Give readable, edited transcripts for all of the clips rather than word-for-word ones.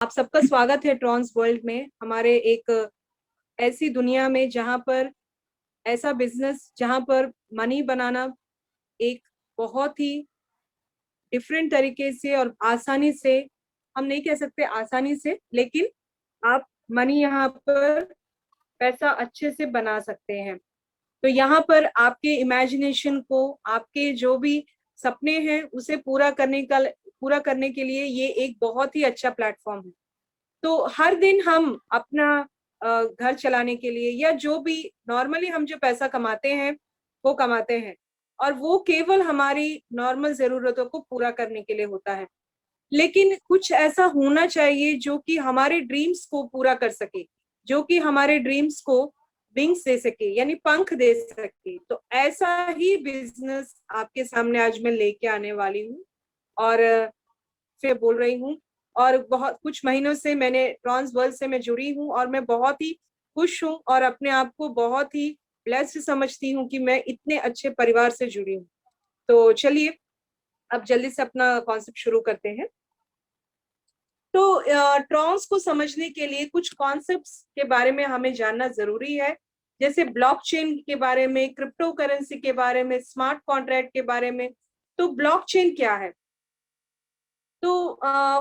आप सबका स्वागत है ट्रॉन्स वर्ल्ड में, हमारे एक ऐसी दुनिया में जहां पर ऐसा बिजनेस जहां पर मनी बनाना एक बहुत ही डिफरेंट तरीके से और आसानी से, हम नहीं कह सकते आसानी से, लेकिन आप मनी यहाँ पर पैसा अच्छे से बना सकते हैं। तो यहाँ पर आपके इमेजिनेशन को, आपके जो भी सपने हैं उसे पूरा करने के लिए ये एक बहुत ही अच्छा प्लेटफॉर्म है। तो हर दिन हम अपना घर चलाने के लिए या जो भी नॉर्मली हम जो पैसा कमाते हैं वो कमाते हैं, और वो केवल हमारी नॉर्मल जरूरतों को पूरा करने के लिए होता है। लेकिन कुछ ऐसा होना चाहिए जो कि हमारे ड्रीम्स को पूरा कर सके, जो कि हमारे ड्रीम्स को विंग्स दे सके, यानी पंख दे सके। तो ऐसा ही बिजनेस आपके सामने आज मैं लेके आने वाली हूँ और से बोल रही हूँ। और बहुत कुछ महीनों से मैंने ट्रांस वर्ल्ड से मैं जुड़ी हूँ और मैं बहुत ही खुश हूँ और अपने आप को बहुत ही ब्लेस्ड समझती हूँ कि मैं इतने अच्छे परिवार से जुड़ी हूँ। तो चलिए अब जल्दी से अपना कॉन्सेप्ट शुरू करते हैं। तो ट्रॉन्स को समझने के लिए कुछ कॉन्सेप्ट्स के बारे में हमें जानना जरूरी है, जैसे ब्लॉकचेन के बारे में, क्रिप्टो करेंसी के बारे में, स्मार्ट कॉन्ट्रैक्ट के बारे में। तो ब्लॉकचेन क्या है? तो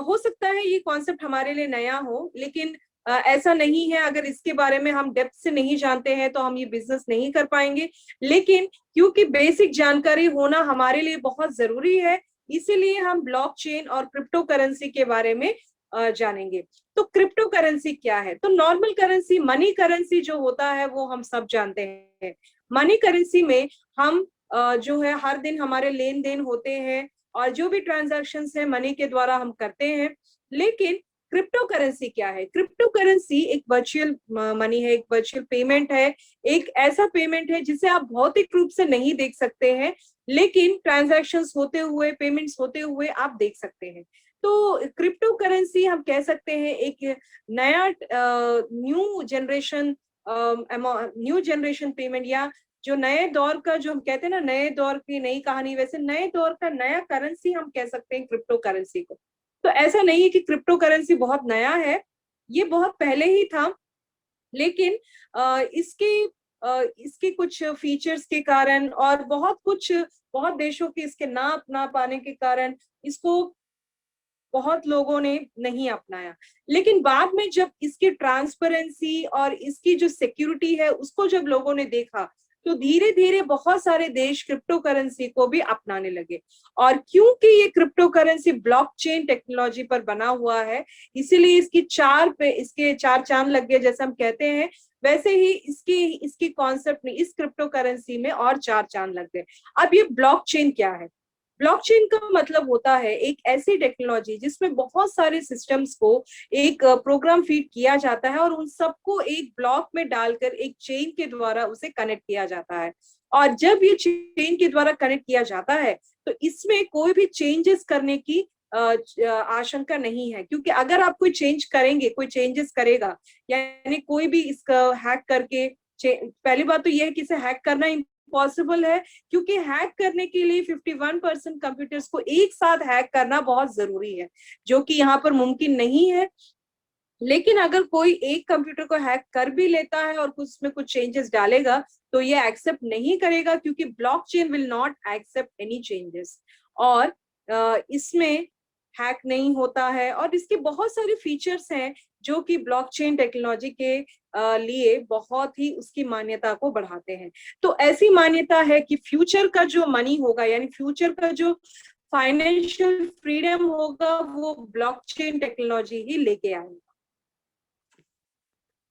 हो सकता है ये कॉन्सेप्ट हमारे लिए नया हो, लेकिन ऐसा नहीं है। अगर इसके बारे में हम डेप्थ से नहीं जानते हैं तो हम ये बिजनेस नहीं कर पाएंगे। लेकिन क्योंकि बेसिक जानकारी होना हमारे लिए बहुत जरूरी है, इसीलिए हम ब्लॉकचेन और क्रिप्टो करेंसी के बारे में जानेंगे। तो क्रिप्टो करेंसी क्या है? तो नॉर्मल करेंसी, मनी करेंसी जो होता है वो हम सब जानते हैं। मनी करेंसी में हम जो है हर दिन हमारे लेन देन होते हैं और जो भी ट्रांजैक्शन है मनी के द्वारा हम करते हैं। लेकिन क्रिप्टो करेंसी क्या है? क्रिप्टो करेंसी एक वर्चुअल मनी है, एक वर्चुअल पेमेंट है, एक ऐसा पेमेंट है जिसे आप भौतिक रूप से नहीं देख सकते हैं, लेकिन ट्रांजैक्शंस होते हुए, पेमेंट्स होते हुए आप देख सकते हैं। तो क्रिप्टो करेंसी हम कह सकते हैं एक नया न्यू जनरेशन पेमेंट, या जो नए दौर का, जो हम कहते हैं ना नए दौर की नई कहानी, वैसे नए दौर का नया करेंसी हम कह सकते हैं क्रिप्टो करेंसी को। तो ऐसा नहीं है कि क्रिप्टो करेंसी बहुत नया है, ये बहुत पहले ही था। लेकिन इसके कुछ फीचर्स के कारण और बहुत देशों के इसके ना अपना पाने के कारण इसको बहुत लोगों ने नहीं अपनाया। लेकिन बाद में जब इसकी ट्रांसपेरेंसी और इसकी जो सिक्योरिटी है उसको जब लोगों ने देखा, तो धीरे धीरे बहुत सारे देश क्रिप्टो करेंसी को भी अपनाने लगे। और क्योंकि ये क्रिप्टो करेंसी ब्लॉकचेन टेक्नोलॉजी पर बना हुआ है, इसीलिए इसके चार चांद लग गए, जैसे हम कहते हैं। वैसे ही इसकी इसकी कॉन्सेप्ट में, इस क्रिप्टो करेंसी में और चार चांद लग गए। अब ये ब्लॉकचेन क्या है? ब्लॉकचेन का मतलब होता है एक ऐसी टेक्नोलॉजी जिसमें बहुत सारे सिस्टम्स को एक प्रोग्राम फीड किया जाता है और उन सबको एक ब्लॉक में डालकर एक चेन के द्वारा उसे कनेक्ट किया जाता है। और जब ये चेन के द्वारा कनेक्ट किया जाता है तो इसमें कोई भी चेंजेस करने की आशंका नहीं है, क्योंकि अगर आप कोई चेंज करेंगे, कोई चेंजेस करेगा, यानी कोई भी इसका हैक करके, पहली बात तो यह है कि इसे हैक करना पॉसिबल है, क्योंकि हैक करने के लिए 51% कंप्यूटर्स को एक साथ हैक करना बहुत जरूरी है, जो कि यहाँ पर मुमकिन नहीं है। लेकिन अगर कोई एक कंप्यूटर को हैक कर भी लेता है और उसमें कुछ चेंजेस डालेगा, तो ये एक्सेप्ट नहीं करेगा, क्योंकि blockchain will not accept any changes. और इसमें हैक नहीं होता है, और इसके बहुत सारे फीचर्स हैं जो कि ब्लॉकचेन टेक्नोलॉजी के लिए बहुत ही उसकी मान्यता को बढ़ाते हैं। तो ऐसी मान्यता है कि फ्यूचर का जो मनी होगा, यानी फ्यूचर का जो फाइनेंशियल फ्रीडम होगा, वो ब्लॉकचेन टेक्नोलॉजी ही लेके आएगा।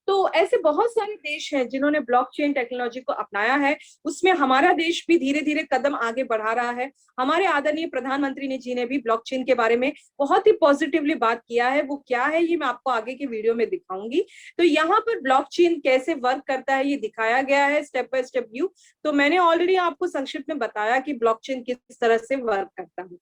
तो ऐसे बहुत सारे देश हैं जिन्होंने ब्लॉकचेन टेक्नोलॉजी को अपनाया है, उसमें हमारा देश भी धीरे धीरे कदम आगे बढ़ा रहा है। हमारे आदरणीय प्रधानमंत्री जी ने भी ब्लॉकचेन के बारे में बहुत ही पॉजिटिवली बात किया है। वो क्या है ये मैं आपको आगे के वीडियो में दिखाऊंगी। तो यहाँ पर ब्लॉकचेन कैसे वर्क करता है ये दिखाया गया है स्टेप बाय स्टेप व्यू। तो मैंने ऑलरेडी आपको संक्षिप्त में बताया कि ब्लॉकचेन किस तरह से वर्क करता है।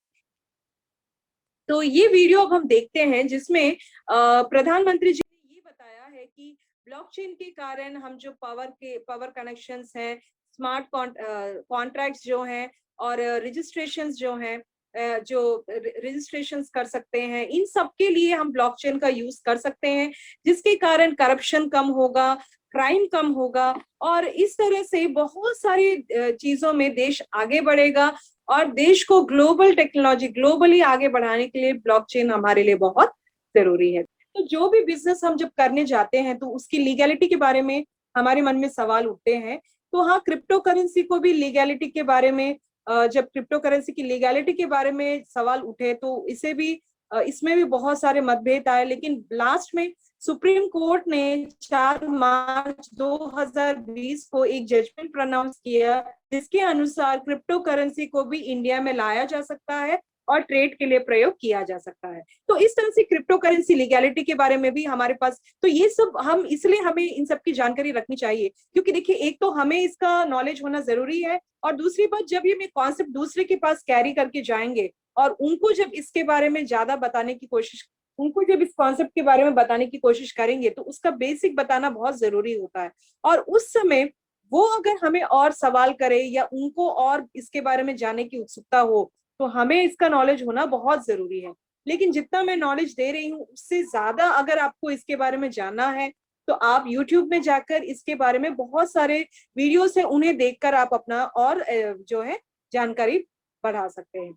तो ये वीडियो अब हम देखते हैं, जिसमें प्रधानमंत्री जी ने ये बताया है कि ब्लॉकचेन के कारण हम जो पावर कनेक्शंस हैं, स्मार्ट कॉन्ट्रैक्ट्स जो हैं, और रजिस्ट्रेशंस जो हैं, जो रजिस्ट्रेशन कर सकते हैं, इन सब के लिए हम ब्लॉकचेन का यूज कर सकते हैं, जिसके कारण करप्शन कम होगा, क्राइम कम होगा, और इस तरह से बहुत सारी चीजों में देश आगे बढ़ेगा। और देश को ग्लोबल टेक्नोलॉजी, ग्लोबली आगे बढ़ाने के लिए ब्लॉकचेन हमारे लिए बहुत जरूरी है। तो जो भी बिजनेस हम जब करने जाते हैं तो उसकी लीगैलिटी के बारे में हमारे मन में सवाल उठते हैं। तो हाँ, क्रिप्टो करेंसी को भी लीगैलिटी के बारे में, जब क्रिप्टो करेंसी की लीगैलिटी के बारे में सवाल उठे तो इसे भी, इसमें भी बहुत सारे मतभेद आए, लेकिन लास्ट में सुप्रीम कोर्ट ने 4 मार्च 2020 को एक जजमेंट प्रोनाउंस किया, जिसके अनुसार क्रिप्टो करेंसी को भी इंडिया में लाया जा सकता है और ट्रेड के लिए प्रयोग किया जा सकता है। तो इस तरह से क्रिप्टो करेंसी लीगैलिटी के बारे में भी हमारे पास, तो ये सब हम इसलिए हमें इन सब की जानकारी रखनी चाहिए, क्योंकि देखिए एक तो हमें इसका नॉलेज होना जरूरी है, और दूसरी बात, जब ये कॉन्सेप्ट दूसरे के पास कैरी करके जाएंगे और उनको जब इसके बारे में ज्यादा बताने की कोशिश, उनको जब इस कॉन्सेप्ट के बारे में बताने की कोशिश करेंगे तो उसका बेसिक बताना बहुत जरूरी होता है। और उस समय वो अगर हमें और सवाल करे या उनको और इसके बारे में जानने की उत्सुकता हो, तो हमें इसका नॉलेज होना बहुत जरूरी है। लेकिन जितना मैं नॉलेज दे रही हूँ उससे ज्यादा अगर आपको इसके बारे में जानना है तो आप YouTube में जाकर इसके बारे में बहुत सारे वीडियोस हैं, उन्हें देखकर आप अपना और जो है जानकारी बढ़ा सकते हैं।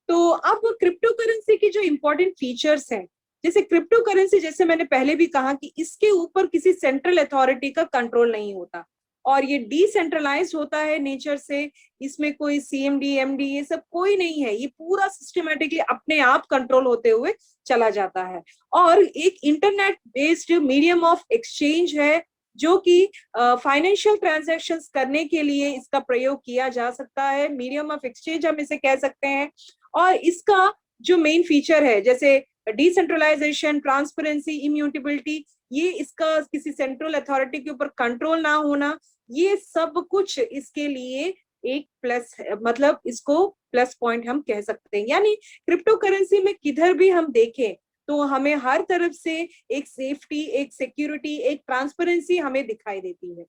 तो अब क्रिप्टो करेंसी की जो इंपॉर्टेंट फीचर्स हैं, जैसे क्रिप्टो करेंसी, जैसे मैंने पहले भी कहा कि इसके ऊपर किसी सेंट्रल अथॉरिटी का कंट्रोल नहीं होता और ये डिसेंट्रलाइज होता है नेचर से। इसमें कोई CMD MD ये सब कोई नहीं है, ये पूरा सिस्टमेटिकली अपने आप कंट्रोल होते हुए चला जाता है। और एक internet based medium of exchange है, जो कि फाइनेंशियल ट्रांजैक्शंस करने के लिए इसका प्रयोग किया जा सकता है। मीडियम ऑफ एक्सचेंज हम इसे कह सकते हैं। और इसका जो मेन फीचर है, जैसे डिसेंट्रलाइजेशन, ट्रांसपेरेंसी, इम्यूटेबिलिटी, ये इसका किसी सेंट्रल अथॉरिटी के ऊपर कंट्रोल ना होना, ये सब कुछ इसके लिए एक प्लस, मतलब इसको प्लस पॉइंट हम कह सकते हैं। यानी क्रिप्टो करेंसी में किधर भी हम देखें तो हमें हर तरफ से एक सेफ्टी, एक सिक्योरिटी, एक ट्रांसपेरेंसी हमें दिखाई देती है।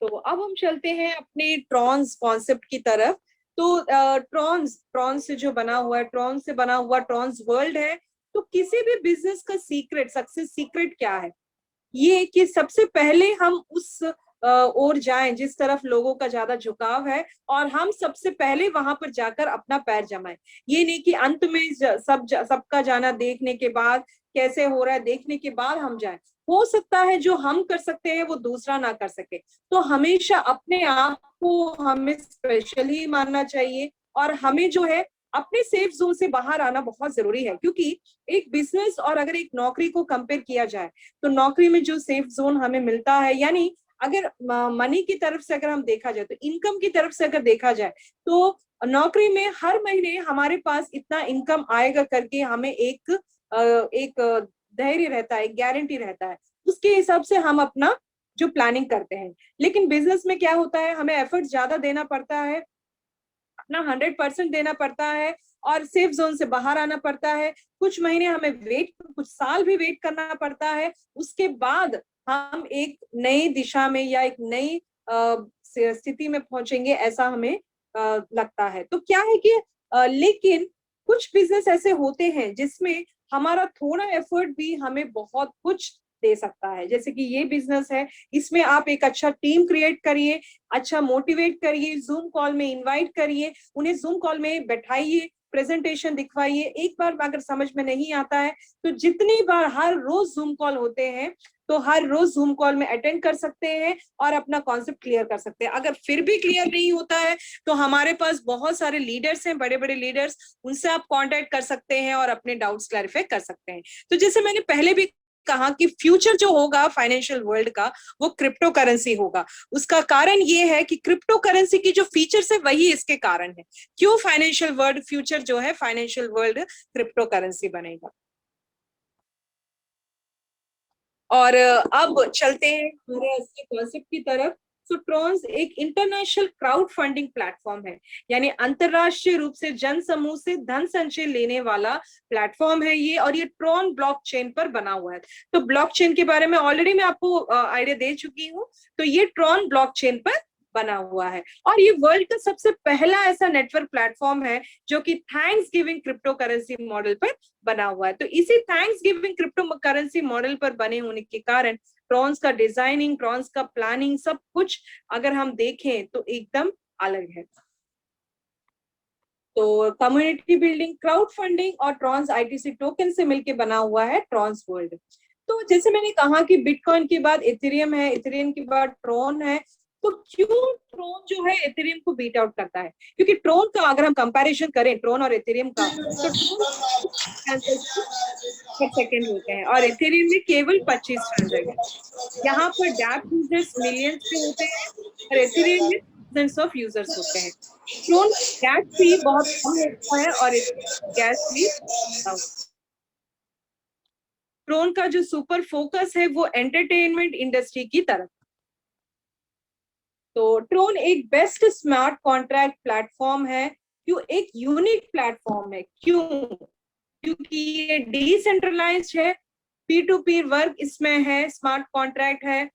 तो अब हम चलते हैं अपने ट्रॉन्स कॉन्सेप्ट की तरफ। तो ट्रॉन्स, ट्रॉन्स से जो बना हुआ है, ट्रॉन्स से बना हुआ ट्रॉन्स वर्ल्ड है। तो किसी भी बिजनेस का सीक्रेट, सक्सेस सीक्रेट क्या है? ये कि सबसे पहले हम उस ओर जाएं जिस तरफ लोगों का ज्यादा झुकाव है, और हम सबसे पहले वहां पर जाकर अपना पैर जमाएं। ये नहीं कि अंत में सबका जाना देखने के बाद, कैसे हो रहा है देखने के बाद हम जाएं। हो सकता है जो हम कर सकते हैं वो दूसरा ना कर सके, तो हमेशा अपने आप को हमें स्पेशल ही मानना चाहिए, और हमें जो है अपने सेफ जोन से बाहर आना बहुत जरूरी है। क्योंकि एक बिजनेस और अगर एक नौकरी को कंपेयर किया जाए तो नौकरी में जो सेफ जोन हमें मिलता है, यानी अगर मनी की तरफ से अगर हम देखा जाए, तो इनकम की तरफ से अगर देखा जाए, तो नौकरी में हर महीने हमारे पास इतना इनकम आएगा करके हमें एक धैर्य रहता है, गारंटी रहता है, उसके हिसाब से हम अपना जो प्लानिंग करते हैं। लेकिन बिजनेस में क्या होता है, हमें एफर्ट ज्यादा देना पड़ता है, अपना 100% देना पड़ता है, और सेफ जोन से बाहर आना पड़ता है। कुछ महीने हमें वेट, कुछ साल भी वेट करना पड़ता है। उसके बाद हम एक नई दिशा में या एक नई स्थिति में पहुंचेंगे, ऐसा हमें लगता है। तो क्या है कि लेकिन कुछ बिजनेस ऐसे होते हैं जिसमें हमारा थोड़ा एफर्ट भी हमें बहुत कुछ दे सकता है। जैसे कि ये बिजनेस है, इसमें आप एक अच्छा टीम क्रिएट करिए, अच्छा मोटिवेट करिए, जूम कॉल में इनवाइट करिए, उन्हें जूम कॉल में बैठाइए, प्रेजेंटेशन दिखवाइए। एक बार अगर समझ में नहीं आता है तो जितनी बार हर रोज जूम कॉल होते हैं, तो हर रोज जूम कॉल में अटेंड कर सकते हैं और अपना कॉन्सेप्ट क्लियर कर सकते हैं। अगर फिर भी क्लियर नहीं होता है तो हमारे पास बहुत सारे लीडर्स हैं, बड़े बड़े लीडर्स, उनसे आप कांटेक्ट कर सकते हैं और अपने डाउट्स क्लैरिफाई कर सकते हैं। तो जैसे मैंने पहले भी कहा कि फ्यूचर जो होगा फाइनेंशियल वर्ल्ड का, वो क्रिप्टो करेंसी होगा। उसका कारण ये है कि क्रिप्टो करेंसी की जो फीचर्स है वही इसके कारण है, क्यों फाइनेंशियल वर्ल्ड फ्यूचर जो है, फाइनेंशियल वर्ल्ड क्रिप्टो करेंसी बनेगा। और अब चलते हैं हमारे असली कॉन्सेप्ट की तरफ। सो ट्रॉन्स एक इंटरनेशनल क्राउड फंडिंग प्लेटफॉर्म है, यानी अंतरराष्ट्रीय रूप से जन समूह से धन संचय लेने वाला प्लेटफॉर्म है ये, और ये ट्रॉन ब्लॉकचेन पर बना हुआ है। तो ब्लॉकचेन के बारे में ऑलरेडी मैं आपको आइडिया दे चुकी हूँ। तो ये ट्रॉन ब्लॉकचेन पर बना हुआ है। और ये वर्ल्ड का सबसे पहला ऐसा नेटवर्क प्लेटफॉर्म है जो कि thanks giving crypto currency model पर बना हुआ है। तो इसी thanks giving crypto currency model पर बने होने के कारण ट्रॉन्स का डिजाइनिंग, ट्रॉन्स का प्लानिंग, सब कुछ अगर हम देखें तो एकदम अलग है। तो कम्युनिटी बिल्डिंग, क्राउड फंडिंग और ट्रॉन्स आईटीसी टोकन से मिलकर बना हुआ है ट्रॉन्स वर्ल्ड। तो जैसे मैंने कहा कि बिटकॉइन के बाद इथेरियम है, इथेरियम के बाद ट्रोन है। तो क्यों ट्रोन जो है इथेरियम को बीट आउट करता है? क्योंकि ट्रोन का अगर हम कंपैरिजन करें ट्रोन और इथेरियम का, तो ट्रोन ट्रांजैक्शन पर सेकेंड होते हैं और इथेरियम में केवल 25 ट्रांजैक्शन। यहाँ पर डैप यूजर्स मिलियंस के होते हैं और इथेरियम में थाउजेंड्स ऑफ यूजर्स होते हैं। ट्रोन गैस फी बहुत कम होता है और गैस फी, ट्रोन का जो सुपर फोकस है वो एंटरटेनमेंट इंडस्ट्री की तरफ। तो ट्रोन एक बेस्ट स्मार्ट कॉन्ट्रैक्ट प्लेटफॉर्म है। क्यों एक यूनिक प्लेटफॉर्म है? क्यों? क्योंकि ये डिसेंट्रलाइज्ड है, पी टू पी वर्क इसमें है, स्मार्ट कॉन्ट्रैक्ट है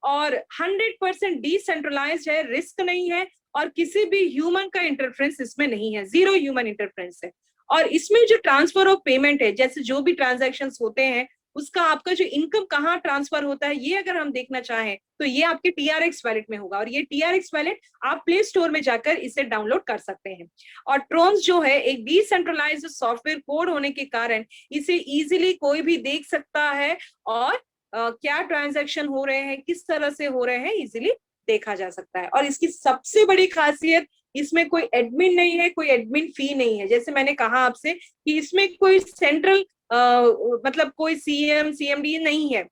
और 100% डिसेंट्रलाइज्ड है, रिस्क नहीं है और किसी भी ह्यूमन का इंटरफेरेंस इसमें नहीं है, जीरो ह्यूमन इंटरफेरेंस है। और इसमें जो ट्रांसफर ऑफ पेमेंट है, जैसे जो भी ट्रांजैक्शंस होते हैं उसका आपका जो इनकम कहाँ ट्रांसफर होता है, ये अगर हम देखना चाहें तो ये आपके टीआरएक्स वैलेट में होगा और ये टीआरएक्स वैलेट आप प्ले स्टोर में जाकर इसे डाउनलोड कर सकते हैं। और ट्रोन्स जो है एक डिसेंट्रलाइज्ड सॉफ्टवेयर कोड होने के कारण इसे इजीली कोई भी देख सकता है और क्या ट्रांजैक्शन हो रहे हैं, किस तरह से हो रहे हैं, इजीली देखा जा सकता है। और इसकी सबसे बड़ी खासियत, इसमें कोई एडमिन नहीं है, कोई एडमिन फी नहीं है। जैसे मैंने कहा आपसे कि इसमें कोई सेंट्रल मतलब कोई सीएम सीएमडी नहीं है।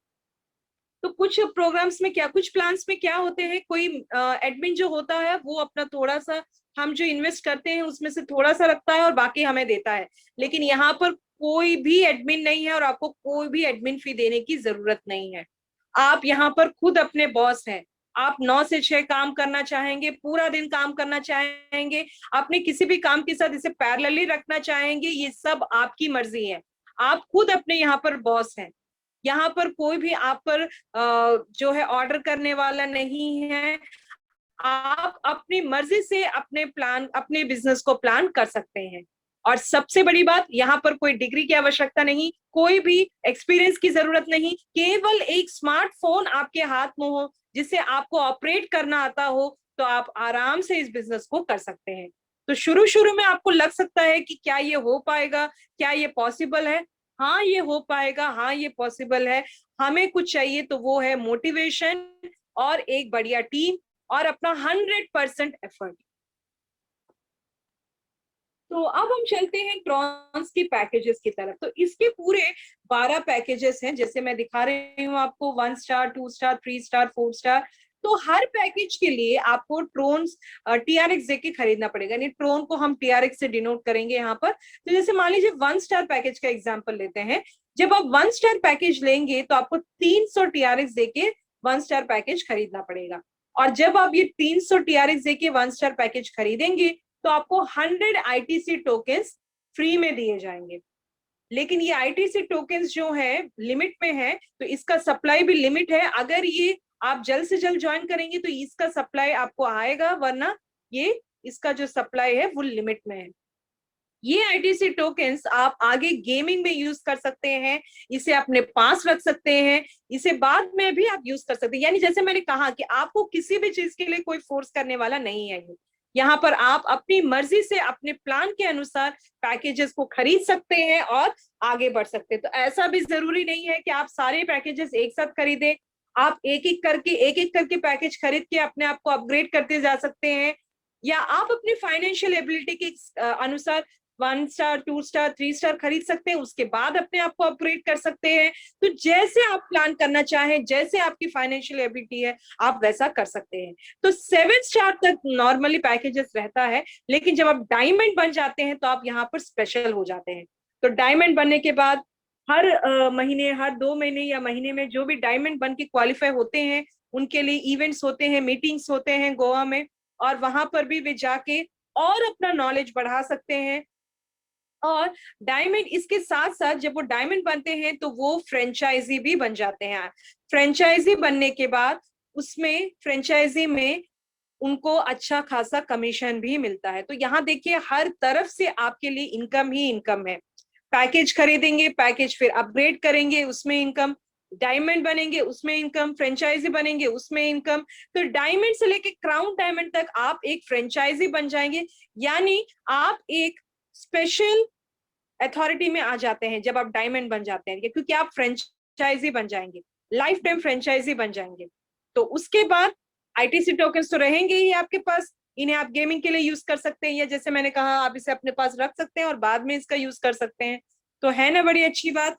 तो कुछ प्रोग्राम्स में क्या, कुछ प्लान्स में क्या होते हैं, कोई एडमिन जो होता है वो अपना थोड़ा सा, हम जो इन्वेस्ट करते हैं उसमें से थोड़ा सा रखता है और बाकी हमें देता है। लेकिन यहाँ पर कोई भी एडमिन नहीं है और आपको कोई भी एडमिन फी देने की जरूरत नहीं है। आप यहाँ पर खुद अपने बॉस हैं। आप 9 से 6 काम करना चाहेंगे, पूरा दिन काम करना चाहेंगे, अपने किसी भी काम के साथ इसे पैरेलली रखना चाहेंगे, ये सब आपकी मर्जी है। आप खुद अपने यहाँ पर बॉस हैं। यहाँ पर कोई भी आप पर जो है ऑर्डर करने वाला नहीं है। आप अपनी मर्जी से अपने प्लान, अपने बिजनेस को प्लान कर सकते हैं। और सबसे बड़ी बात, यहाँ पर कोई डिग्री की आवश्यकता नहीं, कोई भी एक्सपीरियंस की जरूरत नहीं, केवल एक स्मार्टफोन आपके हाथ में हो जिसे आपको ऑपरेट करना आता हो तो आप आराम से इस बिजनेस को कर सकते हैं। तो शुरू शुरू में आपको लग सकता है कि क्या ये हो पाएगा, क्या ये पॉसिबल है? हाँ ये हो पाएगा, हाँ ये पॉसिबल है। हमें कुछ चाहिए तो वो है मोटिवेशन और एक बढ़िया टीम और अपना 100% एफर्ट। तो अब हम चलते हैं ट्रॉन्स की पैकेजेस की तरफ। तो इसके पूरे 12 पैकेजेस हैं, जैसे मैं दिखा रही हूँ आपको, 1 स्टार, 2 स्टार, 3 स्टार, 4 स्टार। तो हर पैकेज के लिए आपको ट्रोन्स टीआरएक्स देके खरीदना पड़ेगा, यानी ट्रोन को हम टीआरएक्स से डिनोट करेंगे यहाँ पर। तो जैसे मान लीजिए 1 स्टार पैकेज का एग्जाम्पल लेते हैं। जब आप 1 स्टार पैकेज लेंगे तो आपको 300 टीआरएक्स देके 1 स्टार पैकेज खरीदना पड़ेगा। और जब आप ये 300 टीआरएक्स देके 1 स्टार पैकेज खरीदेंगे तो आपको 100 आईटीसी टोकन्स फ्री में दिए जाएंगे। लेकिन ये आईटीसी टोकन्स जो है लिमिट में है, तो इसका सप्लाई भी लिमिट है। अगर ये आप जल्द से जल्द ज्वाइन करेंगे तो इसका सप्लाई आपको आएगा, वरना ये इसका जो सप्लाई है वो लिमिट में है। ये आईटीसी टोकन्स आप आगे गेमिंग में यूज कर सकते हैं, इसे अपने पास रख सकते हैं, इसे बाद में भी आप यूज कर सकते हैं। यानी जैसे मैंने कहा कि आपको किसी भी चीज के लिए कोई फोर्स करने वाला नहीं है। यहाँ पर आप अपनी मर्जी से अपने प्लान के अनुसार पैकेजेस को खरीद सकते हैं और आगे बढ़ सकते हैं। तो ऐसा भी जरूरी नहीं है कि आप सारे पैकेजेस एक साथ खरीदें। आप एक एक करके पैकेज खरीद के अपने आप को अपग्रेड करते जा सकते हैं, या आप अपनी फाइनेंशियल एबिलिटी के अनुसार 1 स्टार, 2 स्टार, 3 स्टार खरीद सकते हैं, उसके बाद अपने आप को अपग्रेड कर सकते हैं। तो जैसे आप प्लान करना चाहें, जैसे आपकी फाइनेंशियल एबिलिटी है, आप वैसा कर सकते हैं। तो 7 स्टार तक नॉर्मली पैकेजेस रहता है, लेकिन जब आप डायमंड बन जाते हैं तो आप यहाँ पर स्पेशल हो जाते हैं। तो डायमंड बनने के बाद हर महीने, हर 2 महीने या महीने में जो भी डायमंड बन के क्वालिफाई होते हैं उनके लिए इवेंट्स होते हैं, मीटिंग्स होते हैं गोवा में, और वहां पर भी वे जाके और अपना नॉलेज बढ़ा सकते हैं। और डायमंड इसके साथ साथ जब वो डायमंड बनते हैं तो वो फ्रेंचाइजी भी बन जाते हैं। फ्रेंचाइजी बनने के बाद उसमें फ्रेंचाइजी में उनको अच्छा खासा कमीशन भी मिलता है। तो यहाँ देखिए हर तरफ से आपके लिए इनकम ही इनकम है। पैकेज खरीदेंगे, पैकेज फिर अपग्रेड करेंगे, उसमें इनकम, डायमंड बनेंगे उसमें इनकम, फ्रेंचाइजी बनेंगे उसमें इनकम। तो डायमंड से लेके क्राउन डायमंड तक आप एक फ्रेंचाइजी बन जाएंगे, यानी आप एक स्पेशल अथॉरिटी में आ जाते हैं जब आप डायमंड बन जाते हैं, क्योंकि आप फ्रेंचाइजी बन जाएंगे, लाइफ टाइम फ्रेंचाइजी बन जाएंगे। तो उसके बाद आईटीसी टोकन्स तो रहेंगे ही आपके पास, इन्हें आप गेमिंग के लिए यूज कर सकते हैं, या जैसे मैंने कहा आप इसे अपने पास रख सकते हैं और बाद में इसका यूज कर सकते हैं। तो है ना बड़ी अच्छी बात।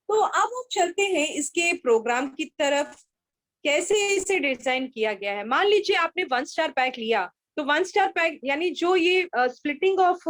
तो अब हम चलते हैं इसके प्रोग्राम की तरफ, कैसे इसे डिजाइन किया गया है। मान लीजिए आपने 1 स्टार पैक लिया, तो 1 स्टार पैक यानी जो ये स्प्लिटिंग ऑफ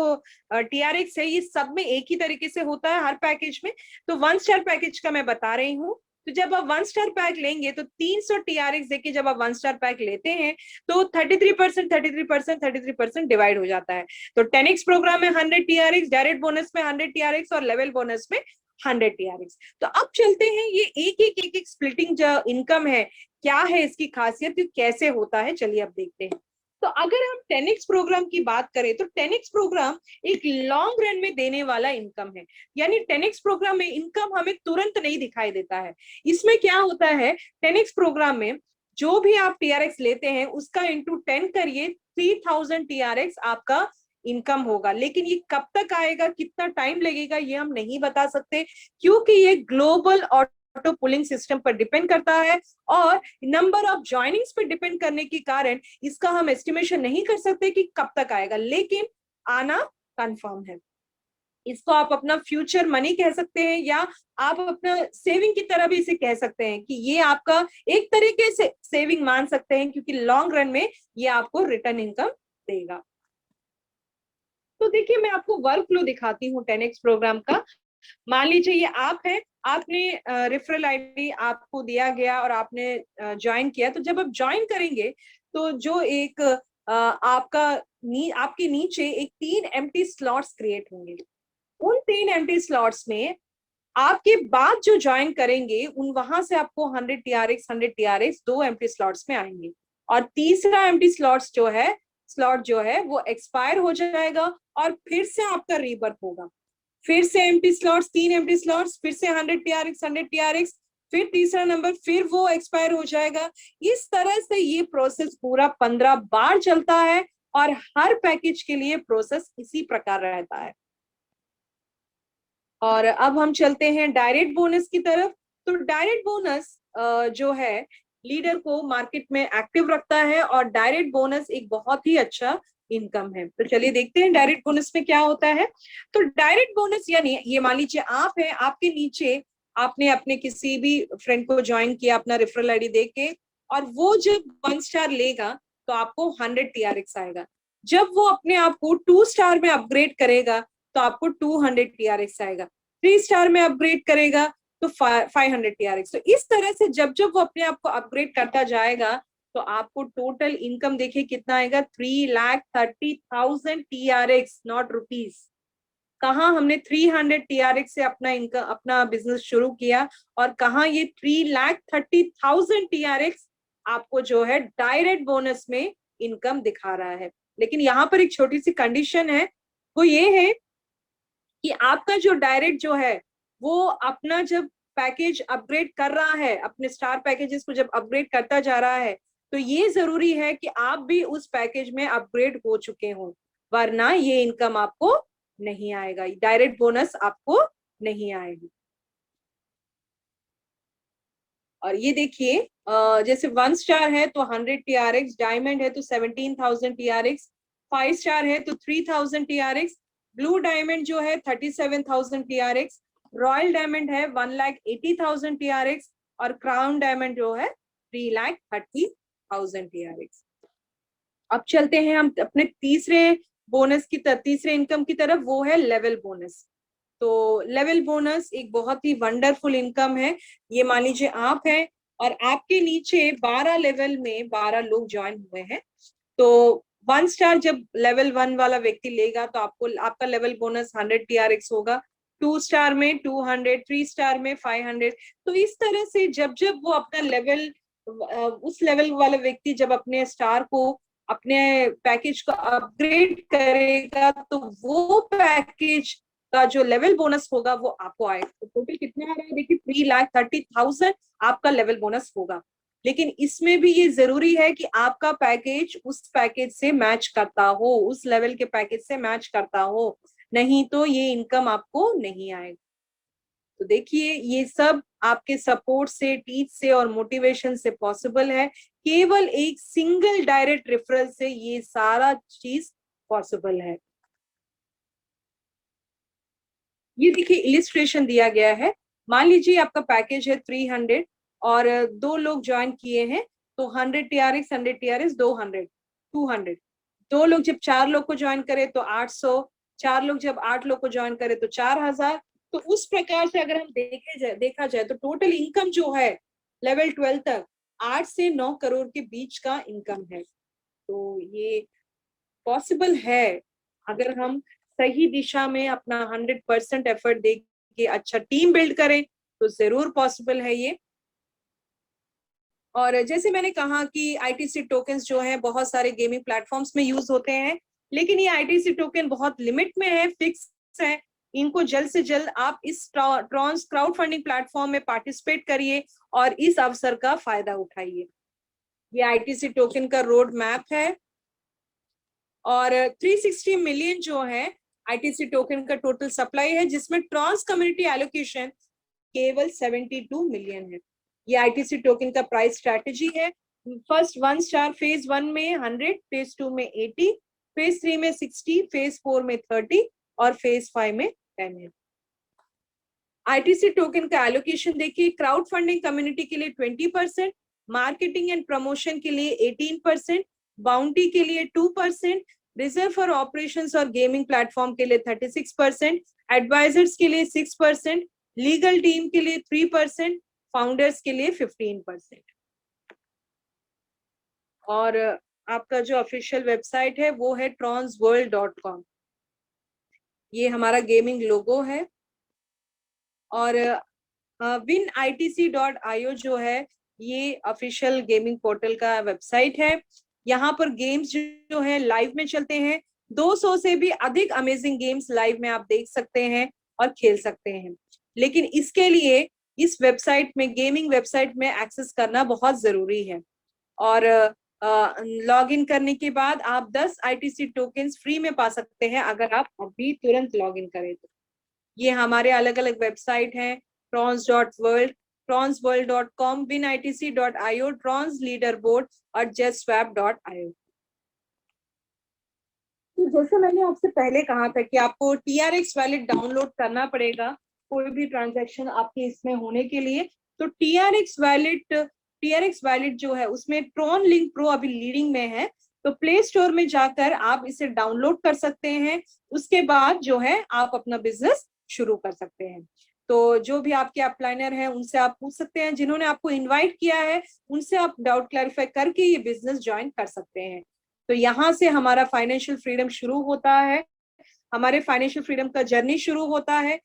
टीआरएक्स है, ये सब में एक ही तरीके से होता है हर पैकेज में। तो 1 स्टार पैकेज का मैं बता रही हूँ। तो जब आप 1 स्टार पैक लेंगे तो 300 टीआरएक्स देके जब आप 1 स्टार पैक लेते हैं तो 33%, 33%, 33% डिवाइड हो जाता है। तो 10x प्रोग्राम में 100 टीआरएक्स, डायरेक्ट बोनस में 100 टीआरएक्स और लेवल बोनस में 100 टीआरएक्स। तो अब चलते हैं ये एक स्प्लिटिंग जो इनकम है, क्या है इसकी खासियत, कैसे होता है, चलिए अब देखते हैं। तो अगर हम 10x प्रोग्राम की बात करें तो 10x प्रोग्राम एक लॉन्ग रन में देने वाला इनकम है। यानी 10x प्रोग्राम में इनकम हमें तुरंत नहीं दिखाई देता है। इसमें क्या होता है, 10x प्रोग्राम में जो भी आप टीआरएक्स लेते हैं उसका इंटू 10 करिए, 3000 टीआरएक्स आपका इनकम होगा। लेकिन ये कब तक आएगा, कितना टाइम लगेगा, ये हम नहीं बता सकते, क्योंकि ये ग्लोबल ऑटो पुलिंग सिस्टम पर डिपेंड करता है और नंबर ऑफ ज्वाइनिंग्स पर डिपेंड करने के कारण इसका हम एस्टिमेशन नहीं कर सकते कि कब तक आएगा, लेकिन आना कंफर्म है। इसको आप अपना फ्यूचर मनी कह सकते हैं, या आप अपना सेविंग की तरह भी इसे कह सकते हैं कि ये आपका एक तरीके से सेविंग मान सकते हैं, क्योंकि लॉन्ग रन में ये आपको रिटर्न इनकम देगा। तो देखिए मैं आपको वर्क फ्लो दिखाती हूँ 10x प्रोग्राम का। मान लीजिए ये आप है, आपने रेफरल आईडी आपको दिया गया और आपने ज्वाइन किया। तो जब आप ज्वाइन करेंगे तो जो एक आपके नीचे एक 3 एम्प्टी स्लॉट्स क्रिएट होंगे। उन 3 एम्प्टी स्लॉट्स में आपके बाद जो ज्वाइन करेंगे उन वहां से आपको 100 टीआरएक्स 100 टीआरएक्स 2 एम्प्टी स्लॉट्स में आएंगे, और तीसरा एम्प्टी स्लॉट जो है वो एक्सपायर हो जाएगा और फिर से आपका रीबर्थ होगा। फिर से एम्प्टी स्लॉट्स, 3 एम्प्टी स्लॉट्स, फिर से 100 टीआरएक्स 100 टीआरएक्स, फिर तीसरा नंबर, फिर वो एक्सपायर हो जाएगा। इस तरह से ये प्रोसेस पूरा 15 बार चलता है और हर पैकेज के लिए प्रोसेस इसी प्रकार रहता है। और अब हम चलते हैं डायरेक्ट बोनस की तरफ। तो डायरेक्ट बोनस जो है लीडर को मार्केट में एक्टिव रखता है और डायरेक्ट बोनस एक बहुत ही अच्छा इनकम है। तो चलिए देखते हैं डायरेक्ट बोनस में क्या होता है। तो डायरेक्ट बोनस यानी ये मान लीजिए आप है, आपके नीचे आपने अपने किसी भी फ्रेंड को ज्वाइन किया अपना रेफरल आईडी दे के, और वो जब 1 स्टार लेगा तो आपको 100 टीआरएक्स आएगा। जब वो अपने आप को 2 स्टार में अपग्रेड करेगा तो आपको 200 टीआरएक्स आएगा। 3 स्टार में अपग्रेड करेगा तो 500 टीआरएक्स। तो इस तरह से जब जब वो अपने आप को अपग्रेड करता जाएगा तो आपको टोटल इनकम देखिए कितना आएगा, 3,30,000 टीआरएक्स, नॉट रुपीज। कहाँ हमने 300 टीआरएक्स से अपना इनकम, अपना बिजनेस शुरू किया, और कहाँ ये 3,30,000 टीआरएक्स आपको जो है डायरेक्ट बोनस में इनकम दिखा रहा है। लेकिन यहाँ पर एक छोटी सी कंडीशन है, वो ये है कि आपका जो डायरेक्ट जो है वो अपना जब पैकेज अपग्रेड कर रहा है, अपने स्टार पैकेजेस को जब अपग्रेड करता जा रहा है, तो ये जरूरी है कि आप भी उस पैकेज में अपग्रेड हो चुके हो, वरना ये इनकम आपको नहीं आएगा, डायरेक्ट बोनस आपको नहीं आएगी। और ये देखिए जैसे 1 स्टार है तो 100 टीआरएक्स, डायमंड है तो 17,000 टीआरएक्स, 5 स्टार है तो 3,000 टीआरएक्स, ब्लू डायमंड जो है 37,000 टीआरएक्स, रॉयल डायमंड है 1,80,000 टीआरएक्स, और क्राउन डायमंड जो है 3,30,000 टीआरएक्स। अब चलते हैं हम अपने तीसरे इनकम की तरफ, वो है लेवल बोनस। तो लेवल बोनस एक बहुत ही वंडरफुल इनकम है। ये मान लीजिए आप हैं और आपके नीचे 12 लेवल में 12 लोग ज्वाइन हुए हैं। तो 1 स्टार जब लेवल 1 वाला व्यक्ति लेगा तो आपका लेवल बोनस 100 टीआरएक्स होगा, 2 स्टार में 200, 3 स्टार में 500। तो इस तरह से जब जब वो अपना लेवल उस लेवल वाला व्यक्ति जब अपने स्टार को, अपने पैकेज को अपग्रेड करेगा तो वो पैकेज का जो लेवल बोनस होगा वो आपको आएगा। तो टोटल कितना आ रहा है देखिए, 3,30,000 आपका लेवल बोनस होगा। लेकिन इसमें भी ये जरूरी है कि आपका पैकेज उस पैकेज से मैच करता हो, उस लेवल के पैकेज से मैच करता हो, नहीं तो ये इनकम आपको नहीं आएगा। तो देखिए ये सब आपके सपोर्ट से, टीच से और मोटिवेशन से पॉसिबल है। केवल एक सिंगल डायरेक्ट रेफरल से ये सारा चीज पॉसिबल है। ये देखिए इलिस्ट्रेशन दिया गया है। मान लीजिए आपका पैकेज है 300 और 2 लोग ज्वाइन किए हैं तो 100 TRX, 100 TRX 200, 200। 2 लोग जब 4 लोग को ज्वाइन करे तो 800, 4 लोग जब 8 लोग को ज्वाइन करे तो 4000। तो उस प्रकार से अगर हम देखा जाए तो टोटल इनकम जो है लेवल 12 तक 8 से 9 करोड़ के बीच का इनकम है। तो ये पॉसिबल है अगर हम सही दिशा में अपना 100% एफर्ट दे के अच्छा टीम बिल्ड करें तो जरूर पॉसिबल है ये। और जैसे मैंने कहा कि आईटीसी टोकन्स जो है बहुत सारे गेमिंग प्लेटफॉर्म्स में यूज होते हैं, लेकिन ये आईटीसी टोकन बहुत लिमिट में है, फिक्स है। इनको जल्द से जल्द आप इस ट्रॉन्स क्राउड फंडिंग प्लेटफॉर्म में पार्टिसिपेट करिए और इस अवसर का फायदा उठाइए। ये आईटीसी टोकन का रोड मैप है और 360 मिलियन जो है आईटीसी टोकन का टोटल सप्लाई है, जिसमें ट्रांस कम्युनिटी एलोकेशन केवल 72 मिलियन है। ये आईटीसी टोकन का प्राइस स्ट्रैटेजी है। फर्स्ट 1 स्टार फेज 1 में 100, फेज 2 में 80, फेज 3 में 60, फेज 4 में 30 और फेज 5 में 10 है। आईटीसी टोकन का एलोकेशन देखिए, क्राउड फंडिंग कम्युनिटी के लिए 20%, मार्केटिंग एंड प्रमोशन के लिए 18%, बाउंटी के लिए 2%, रिजर्व फॉर ऑपरेशंस और गेमिंग प्लेटफॉर्म के लिए 36%, एडवाइजर्स के लिए 6%, लीगल टीम के लिए 3%, फाउंडर्स के लिए 15%। और आपका जो ऑफिशियल वेबसाइट है वो है tronsworld.com। ये हमारा गेमिंग लोगो है और winitc.io जो है ये ऑफिशियल गेमिंग पोर्टल का वेबसाइट है। यहाँ पर गेम्स जो है लाइव में चलते हैं। 200 से भी अधिक अमेजिंग गेम्स लाइव में आप देख सकते हैं और खेल सकते हैं। लेकिन इसके लिए इस वेबसाइट में, गेमिंग वेबसाइट में एक्सेस करना बहुत जरूरी है। और लॉग इन करने के बाद आप 10 आईटीसी टोकन्स फ्री में पा सकते हैं अगर आप अभी तुरंत लॉग इन करें तो। ये हमारे अलग अलग वेबसाइट हैं, trons.world, tronsworld.com, winitc.io, trons leaderboard और justswap.io। तो जैसे मैंने आपसे पहले कहा था कि आपको TRX वैलेट डाउनलोड करना पड़ेगा कोई भी ट्रांजैक्शन आपके इसमें होने के लिए। तो TRX वैलेट जो है उसमें ट्रॉन लिंक प्रो अभी लीडिंग में है, तो प्ले स्टोर में जाकर आप इसे डाउनलोड कर सकते हैं। उसके बाद जो है आप अपना बिजनेस शुरू कर सकते हैं। तो जो भी आपके अपलाइनर हैं उनसे आप पूछ सकते हैं, जिन्होंने आपको इनवाइट किया है उनसे आप डाउट क्लैरिफाई करके ये बिजनेस ज्वाइन कर सकते हैं। तो यहाँ से हमारा फाइनेंशियल फ्रीडम शुरू होता है, हमारे फाइनेंशियल फ्रीडम का जर्नी शुरू होता है।